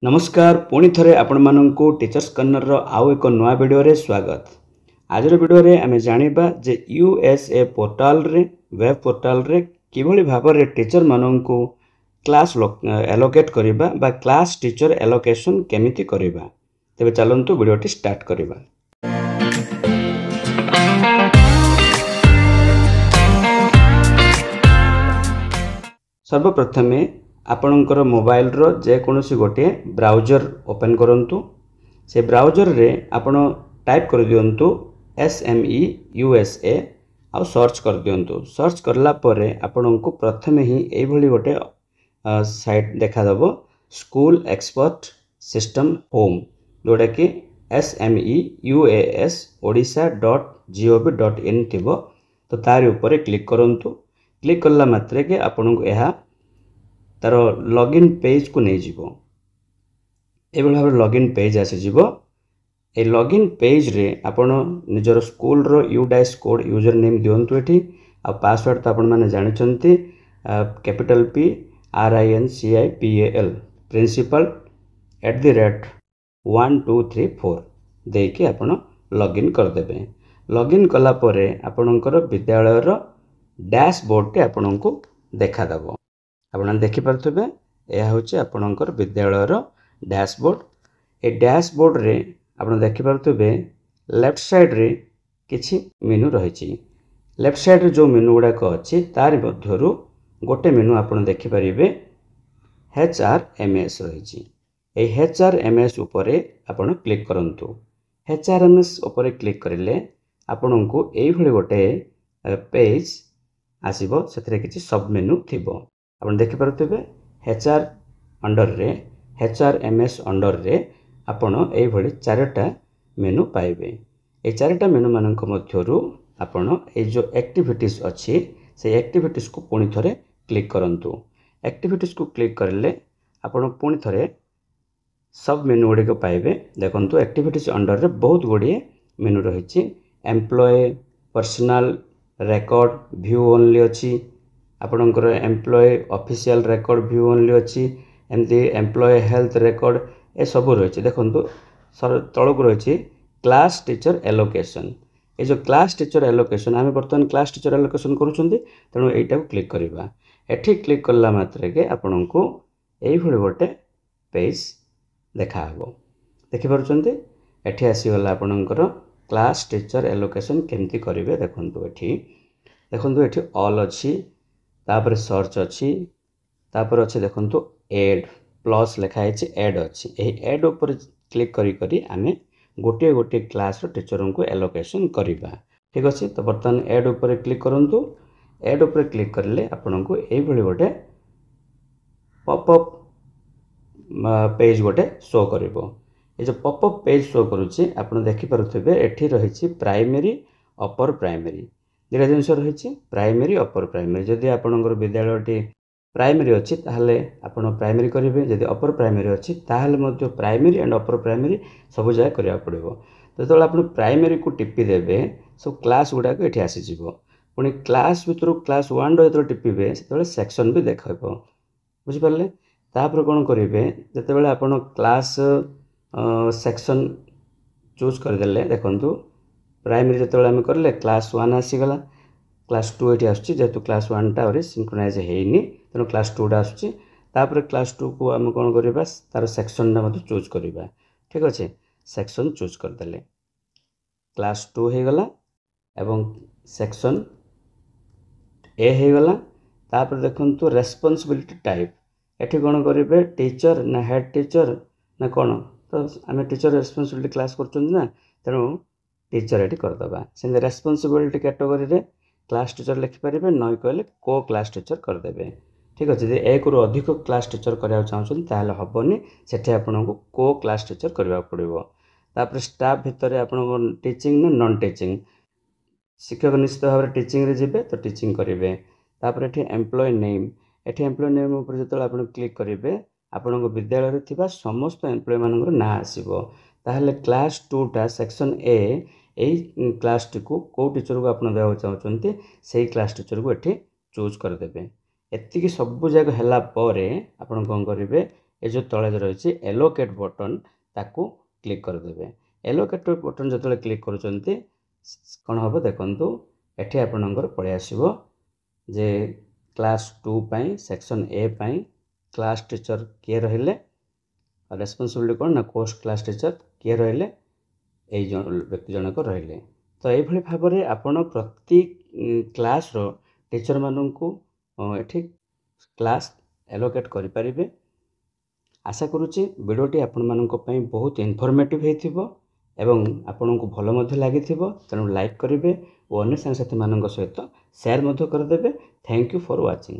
नमस्कार पुणी थरे आपण मानंकु टीचर्स कर्नर रो आउ एक नवा वीडियो रे स्वागत। आज वीडियो रे आमे जानिबा जे यूएसए पोर्टल रे वेब पोर्टल रे किभली भाव रे टीचर मानंकु क्लास एलोकेट करिबा बा क्लास टीचर एलोकेशन केमिति करिबा। तबे चलंतु वीडियो टी स्टार्ट करिबा। सर्वप्रथमे आपणकर मोबाइल रो जे कोनोसी गोटे ब्राउजर ओपन करंतु। से ब्राउजर रे आपण टाइप कर दियंतु SMEUSA आ सर्च कर दियंतु। सर्च करला परे आपणको प्रथमे ही एई भली गोटे साइट देखा दबो स्कूल एक्सपर्ट सिस्टम होम जोटा कि SMEUAS odisha.gov.in थिबो। तो तार ऊपर क्लिक करंतु। क्लिक करला मात्रे के आपणको एहा तार लॉगिन पेज को नहीं जीवो। ए भाव लॉगिन पेज आसी जीवो। ए लॉगिन पेज रे आपण निजर स्कूल रो यूडाइस कोड यूजर नेम दियंतु एठी आ पासवर्ड तो आपण माने जानि चंती कैपिटल PRINCIPAL प्रिंसिपल @1234 दे के आपण लॉगिन कर देबे। लॉगिन कला परे आपणकर विद्यालय रो डैशबोर्ड टे आपणको देखा दबो। आपण देखि परथबे यह होची आपणकर विद्यालय रो डैशबोर्ड। ए डैशबोर्ड रे आपण देखि परथबे लेफ्ट साइड रे किछि मेनू रहिछि। लेफ्ट साइड रे जो मेनू गुडा को अछि तार मध्यरु गोटे मेनू आपण देखि परिबे HRMS रहिछि। ए HRMS ऊपर आपण क्लिक करंतु। HRMS ऊपर क्लिक करिले आपणको एई भली गोटे पेज आसीबो। सेथरे किछि सब मेनू थिबो। आपण देखि परथबे HR अंडर रे HRMS अंडर रे आपण एई भली चारटा मेनू पाइबे। ए चारटा मेनू मानक मध्यरु आपण ए जो एक्टिविटीज अछि से एक्टिविटीज को पुणी थरे क्लिक करंतु। एक्टिविटीज को क्लिक करले आपण पुणी थरे सब मेनू गुडी को पाइबे। देखंतु एक्टिविटीज अंडर रे बहुत गुडी मेनू रहिछि। Employee personal record view only अछि। आपणकर employee official record view only अछि। एमती एम्प्लॉय हेल्थ रिकॉर्ड ए सब रही। देखो तलक रही क्लास टीचर एलोकेशन। ये जो क्लास टीचर एलोकेशन आम बर्तमान क्लास टीचर एलोकेशन करूँ तेणु यहीटा को क्लिक करवा। एठी क्लिक कला मात्रे के आपण को यही गोटे पेज देखा देखिपुंट। एठी आसीगला आपणकर क्लास टीचर एलोकेशन केमती करेंगे देखो। एठी ऑल अच्छी तापर सर्च अच्छी तापर अच्छे देखंतु एड प्लस लिखाई एड अच्छी। यही एड ऊपर क्लिक करी करी आमे गोटे गोटे क्लास रो टीचर को एलोकेशन करवा। ठीक अच्छे। तो बर्तमान एड ऊपर क्लिक करंतु। एड ऊपर क्लिक करले आपन को एई भली गोटे पॉपअप पेज गोटे शो करिवो। ये जो पॉपअप पेज शो करुच्ची आपन देखि पारुथिबे एठी रहिछि प्राइमरी अपर प्राइमरी दुटा जिन रही। प्राइमरी अपर प्राइमरी जदि आपणकर विद्यालय प्राइमरी अच्छी ताहले आपण प्राइमरी करेंगे। जदि अपर प्राइमरी अच्छी ताहले मध्य प्राइमरी एंड अपर प्राइमरी सब जगह करा पड़ो। तो जो आप प्राइमरी को टिपी देवे सब क्लास गुड़ाक ये आसीज। पुणी क्लास भितर क्लास 1 जो टिपे से सेक्शन भी देख बुझिपारे। तापर कौन करेंगे जिते आप क्लास सेक्शन चूज करदे देखु प्राइमरी जो आम करें क्लास 1 आसीगला। क्लास 2 ये आसुची जेहेतु क्लास 1 टा सिंक्रोनाइज होनी तेणु क्लास 2 टा आसुची। तापर क्लास 2 को आम कौन करवा तार सेक्शन टा मतलब चूज करवा। ठीक अच्छे। सेक्शन चूज करदे क्लास 2 हो गला एवं सेक्शन ए हो गला। तापर देखंतु रेस्पॉन्सिबिलिटी टाइप एठी कौन करेंगे टीचर ना हेड टीचर ना कौन। तो आम टीचर रेस्पॉन्सिबिलिटी क्लास कर तेणु टीचर ये करदे। से रेस्पॉन्सिबिलिटी कैटेगरी रे क्लास टीचर लिखिपारे नई कहले को क्लास टीचर करदे। ठीक अच्छे। जब एक रु अधिक क्लास टीचर कराया चाहते ताहले हबनी सेठी आपको को क्लास टीचर करबा पड़िबो। तापर स्टाफ भितर आपन टीचिंग ना नॉन टीचिंग शिक्षक निश्चित भाव में टीचिंग रे जिबे तो टीचिंग करेंगे। तापर एठी एम्प्लॉय नेम एठी एम्प्लॉय नेम ऊपर जो आप क्लिक करेंगे आपण विद्यालय रे थिबा समस्त एम्प्लॉय मानकर ना आसीबो। ताहले क्लास 2 टा सेक्शन ए यही क्लास टी को टीचर को आप देवा चाहते से क्लास टीचर को ये चूज करदे। एतिक सब जगह है आपन कौन करेंगे ଏ ଯେଉଁ ତଳେ ରହିଛି ଏଲୋକେଟ୍ ବଟନ୍ ତାକୁ କ୍ଲିକ୍ କରିଦେବେ। ଏଲୋକେଟ୍ ବଟନ୍ ଯେତେବେଳେ କ୍ଲିକ୍ କରୁଛନ୍ତି କ'ଣ ହେବ ଦେଖନ୍ତୁ, ଏଠି ଆପଣଙ୍କର ପଳେଇ ଆସିବ ଯେ କ୍ଲାସ୍ 2 ପାଇଁ ସେକ୍ସନ୍ ଏ ପାଇଁ କ୍ଲାସ୍ ଟିଚର୍ କିଏ ରହିଲେ, ରେସ୍ପନ୍ସିବିଲିଟି କ'ଣ ନା କୋର୍ସ କ୍ଲାସ୍ ଟିଚର୍ କିଏ ରହିଲେ, ଏଇ ବ୍ୟକ୍ତି ଜଣକ ରହିଲେ। ତ ଏଇଭଳି ଭାବରେ ଆପଣ ପ୍ରତି କ୍ଲାସ୍ର ଟିଚର୍ମାନଙ୍କୁ ଏଠି କ୍ଲାସ୍ ଏଲୋକେଟ୍ କରିପାରିବେ। ଆଶା କରୁଛି ଭିଡ଼ିଓଟି ଆପଣମାନଙ୍କ ପାଇଁ ବହୁତ ଇନଫର୍ମେଟିଭ୍ ହେଇଥିବ ଏବଂ ଆପଣଙ୍କୁ ଭଲ ମଧ୍ୟ ଲାଗିଥିବ। ତେଣୁ ଲାଇକ୍ କରିବେ ଓ ଅନ୍ୟ ସାଙ୍ଗସାଥିମାନଙ୍କ ସହିତ ସେୟାର ମଧ୍ୟ କରିଦେବେ। Thank you for watching.